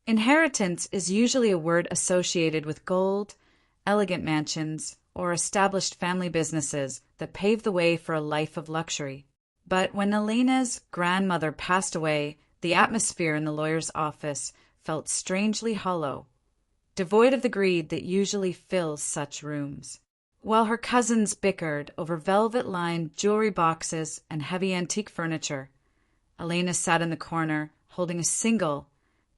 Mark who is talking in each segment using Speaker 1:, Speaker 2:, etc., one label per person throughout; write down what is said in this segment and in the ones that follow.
Speaker 1: Inheritance is usually a word associated with gold, elegant mansions, or established family businesses that pave the way for a life of luxury. But when Elena's grandmother passed away, the atmosphere in the lawyer's office felt strangely hollow, devoid of the greed that usually fills such rooms. While her cousins bickered over velvet-lined jewelry boxes and heavy antique furniture, Elena sat in the corner, holding a single,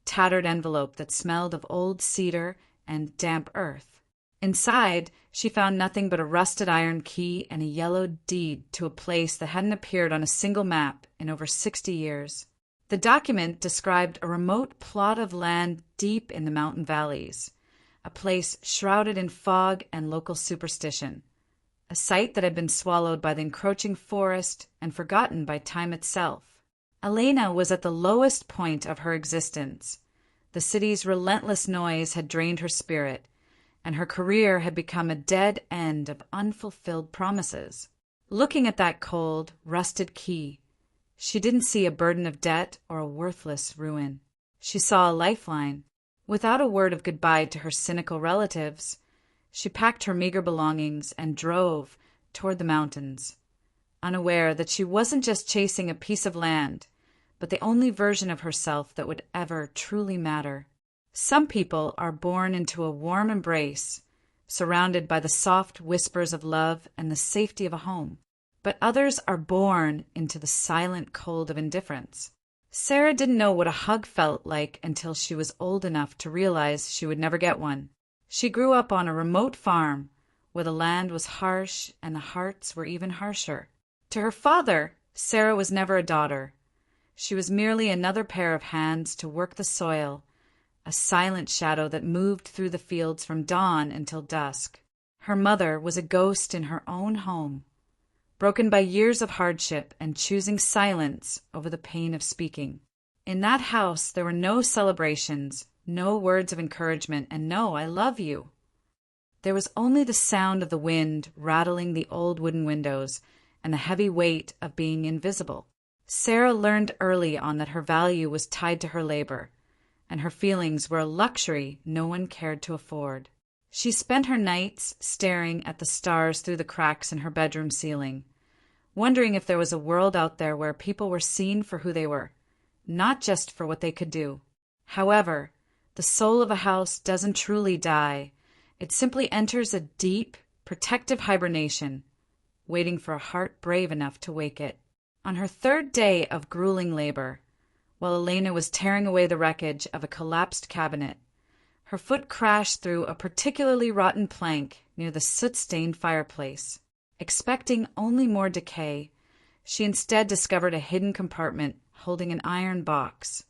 Speaker 1: tattered envelope that smelled of old cedar and damp earth. Inside, she found nothing but a rusted iron key and a yellowed deed to a place that hadn't appeared on a single map in over 60 years. The document described a remote plot of land deep in the mountain valleys, a place shrouded in fog and local superstition, a site that had been swallowed by the encroaching forest and forgotten by time itself. Elena was at the lowest point of her existence. The city's relentless noise had drained her spirit, and her career had become a dead end of unfulfilled promises. Looking at that cold, rusted key, she didn't see a burden of debt or a worthless ruin. She saw a lifeline. Without a word of goodbye to her cynical relatives, she packed her meager belongings and drove toward the mountains, unaware that she wasn't just chasing a piece of land, but the only version of herself that would ever truly matter. Some people are born into a warm embrace, surrounded by the soft whispers of love and the safety of a home. But others are born into the silent cold of indifference. Sarah didn't know what a hug felt like until she was old enough to realize she would never get one. She grew up on a remote farm where the land was harsh and the hearts were even harsher. To her father, Sarah was never a daughter. She was merely another pair of hands to work the soil, a silent shadow that moved through the fields from dawn until dusk. Her mother was a ghost in her own home, broken by years of hardship and choosing silence over the pain of speaking. In that house there were no celebrations, no words of encouragement, and no "I love you." There was only the sound of the wind rattling the old wooden windows and the heavy weight of being invisible. Sarah learned early on that her value was tied to her labor, and her feelings were a luxury no one cared to afford. She spent her nights staring at the stars through the cracks in her bedroom ceiling, wondering if there was a world out there where people were seen for who they were, not just for what they could do. However, the soul of a house doesn't truly die. It simply enters a deep, protective hibernation, waiting for a heart brave enough to wake it. On her third day of grueling labor, while Elena was tearing away the wreckage of a collapsed cabinet, her foot crashed through a particularly rotten plank near the soot-stained fireplace. Expecting only more decay, she instead discovered a hidden compartment holding an iron box,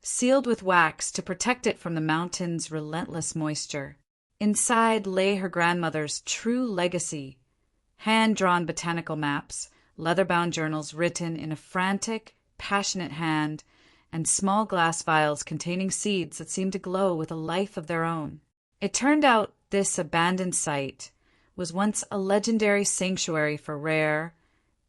Speaker 1: sealed with wax to protect it from the mountain's relentless moisture. Inside lay her grandmother's true legacy: hand-drawn botanical maps, leather-bound journals written in a frantic, passionate hand, and small glass vials containing seeds that seemed to glow with a life of their own. It turned out this abandoned site was once a legendary sanctuary for rare,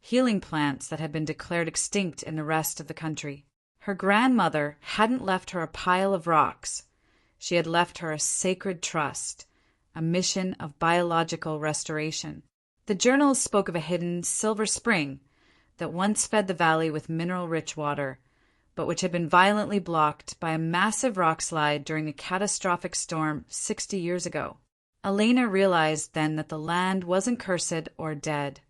Speaker 1: healing plants that had been declared extinct in the rest of the country. Her grandmother hadn't left her a pile of rocks. She had left her a sacred trust, a mission of biological restoration. The journals spoke of a hidden silver spring that once fed the valley with mineral-rich water, but which had been violently blocked by a massive rock slide during a catastrophic storm 60 years ago. Elena realized then that the land wasn't cursed or dead.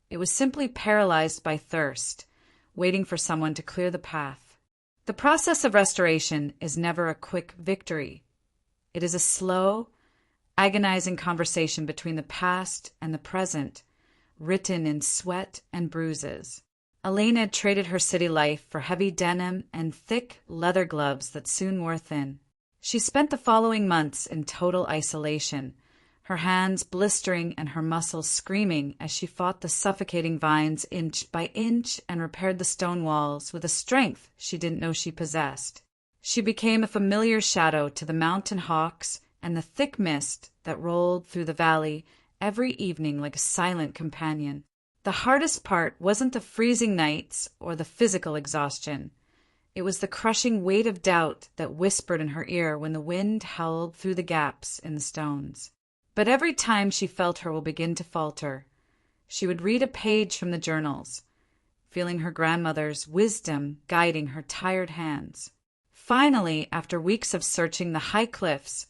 Speaker 1: It was simply paralyzed by thirst, waiting for someone to clear the path. The process of restoration is never a quick victory. It is a slow, agonizing conversation between the past and the present, written in sweat and bruises. Elena traded her city life for heavy denim and thick leather gloves that soon wore thin. She spent the following months in total isolation, her hands blistering and her muscles screaming as she fought the suffocating vines inch by inch and repaired the stone walls with a strength she didn't know she possessed. She became a familiar shadow to the mountain hawks and the thick mist that rolled through the valley every evening like a silent companion. The hardest part wasn't the freezing nights or the physical exhaustion. It was the crushing weight of doubt that whispered in her ear when the wind howled through the gaps in the stones. But every time she felt her will begin to falter, she would read a page from the journals, feeling her grandmother's wisdom guiding her tired hands. Finally, after weeks of searching the high cliffs,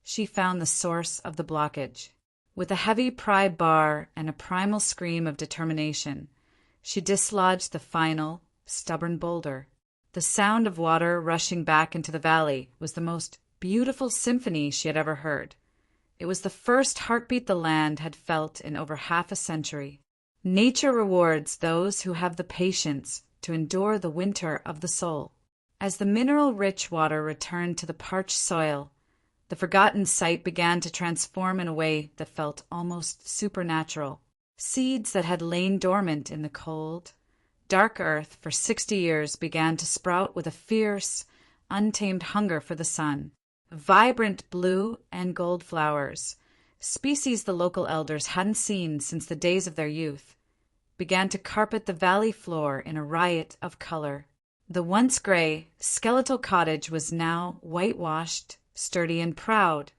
Speaker 1: she found the source of the blockage. With a heavy pry bar and a primal scream of determination, she dislodged the final, stubborn boulder. The sound of water rushing back into the valley was the most beautiful symphony she had ever heard. It was the first heartbeat the land had felt in over half a century. Nature rewards those who have the patience to endure the winter of the soul. As the mineral-rich water returned to the parched soil, the forgotten site began to transform in a way that felt almost supernatural. Seeds that had lain dormant in the cold, dark earth for 60 years began to sprout with a fierce, untamed hunger for the sun. Vibrant blue and gold flowers, species the local elders hadn't seen since the days of their youth, began to carpet the valley floor in a riot of color. The once gray, skeletal cottage was now whitewashed, sturdy and proud,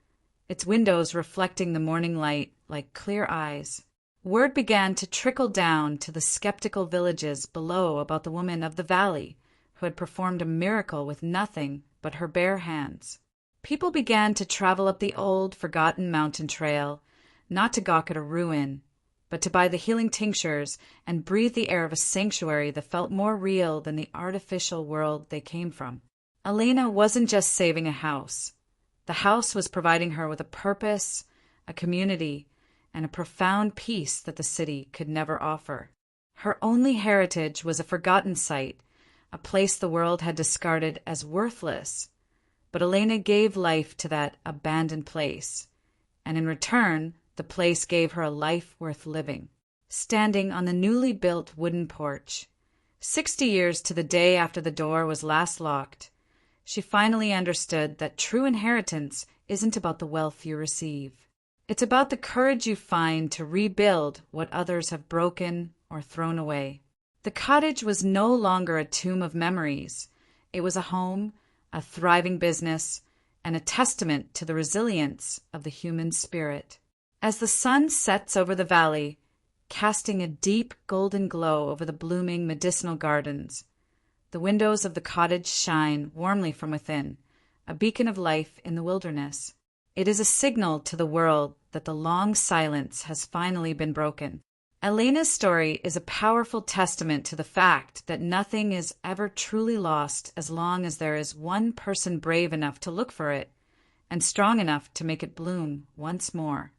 Speaker 1: its windows reflecting the morning light like clear eyes. Word began to trickle down to the skeptical villages below about the woman of the valley who had performed a miracle with nothing but her bare hands. People began to travel up the old, forgotten mountain trail, not to gawk at a ruin, but to buy the healing tinctures and breathe the air of a sanctuary that felt more real than the artificial world they came from. Elena wasn't just saving a house. The house was providing her with a purpose, a community, and a profound peace that the city could never offer. Her only heritage was a forgotten site, a place the world had discarded as worthless. But Elena gave life to that abandoned place, and in return, the place gave her a life worth living. Standing on the newly built wooden porch, 60 years to the day after the door was last locked, she finally understood that true inheritance isn't about the wealth you receive. It's about the courage you find to rebuild what others have broken or thrown away. The cottage was no longer a tomb of memories. It was a home, a thriving business, and a testament to the resilience of the human spirit. As the sun sets over the valley, casting a deep golden glow over the blooming medicinal gardens, the windows of the cottage shine warmly from within, a beacon of life in the wilderness. It is a signal to the world that the long silence has finally been broken. Elena's story is a powerful testament to the fact that nothing is ever truly lost as long as there is one person brave enough to look for it and strong enough to make it bloom once more.